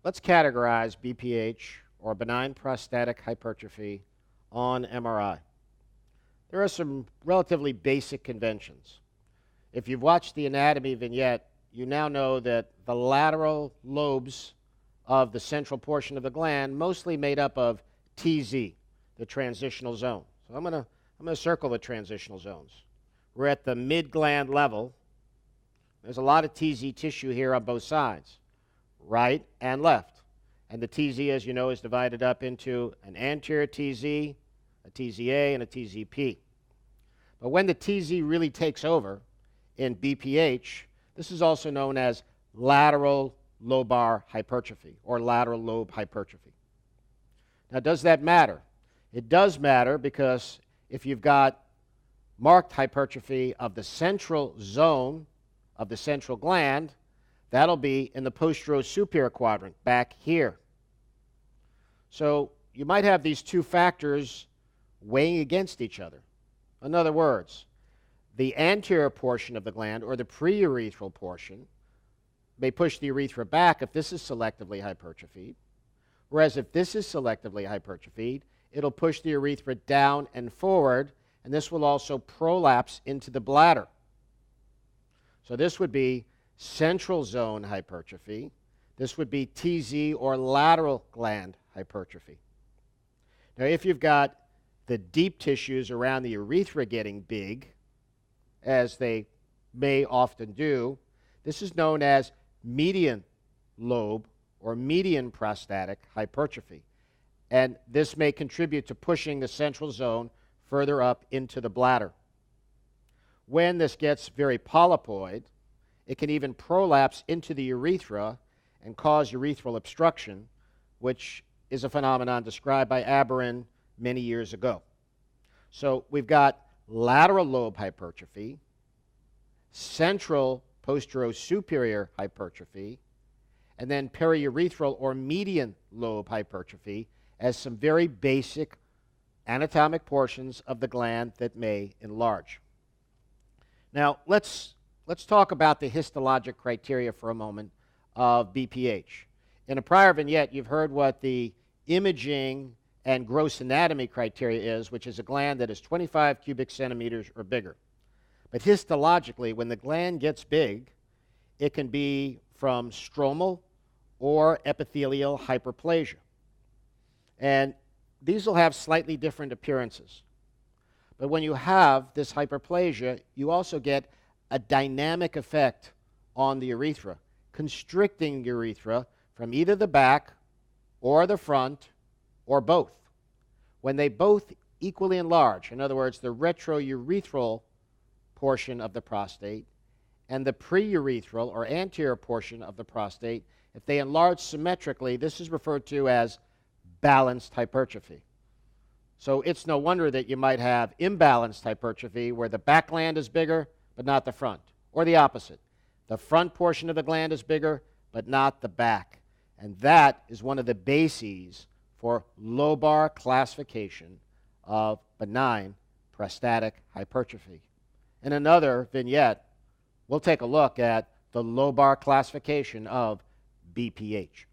let's categorize BPH, or benign prostatic hypertrophy, on MRI. There are some relatively basic conventions. If you've watched the anatomy vignette, you now know that the lateral lobes of the central portion of the gland mostly made up of TZ, the transitional zone. So I'm going to circle the transitional zones. We're at the mid-gland level. There's a lot of TZ tissue here on both sides, right and left. And the TZ, as you know, is divided up into an anterior TZ, a TZA, and a TZP. But when the TZ really takes over in BPH, this is also known as lateral lobar hypertrophy, or lateral lobe hypertrophy. Now, does that matter? It does matter, because if you've got marked hypertrophy of the central zone of the central gland, that'll be in the posterior-superior quadrant, back here. So you might have these two factors weighing against each other. In other words, the anterior portion of the gland, or the preurethral portion, may push the urethra back if this is selectively hypertrophied, whereas if this is selectively hypertrophied, it'll push the urethra down and forward, and this will also prolapse into the bladder. So this would be central zone hypertrophy. This would be TZ, or lateral gland hypertrophy. Now, if you've got the deep tissues around the urethra getting big, as they may often do, this is known as median lobe or median prostatic hypertrophy. And this may contribute to pushing the central zone further up into the bladder. When this gets very polypoid, it can even prolapse into the urethra and cause urethral obstruction, which is a phenomenon described by Aberin many years ago. So we've got lateral lobe hypertrophy, central posterior-superior hypertrophy, and then periurethral or median lobe hypertrophy as some very basic anatomic portions of the gland that may enlarge. Now, let's talk about the histologic criteria for a moment of BPH. In a prior vignette, you've heard what the imaging and gross anatomy criteria is, which is a gland that is 25 cubic centimeters or bigger. But histologically, when the gland gets big, it can be from stromal or epithelial hyperplasia. And these will have slightly different appearances. But when you have this hyperplasia, you also get a dynamic effect on the urethra, constricting the urethra from either the back or the front or both. When they both equally enlarge, in other words, the retrourethral portion of the prostate and the preurethral or anterior portion of the prostate, if they enlarge symmetrically, this is referred to as balanced hypertrophy. So it's no wonder that you might have imbalanced hypertrophy where the back gland is bigger but not the front, or the opposite. The front portion of the gland is bigger but not the back. And that is one of the bases for lobar classification of benign prostatic hypertrophy. In another vignette, we'll take a look at the lobar classification of BPH.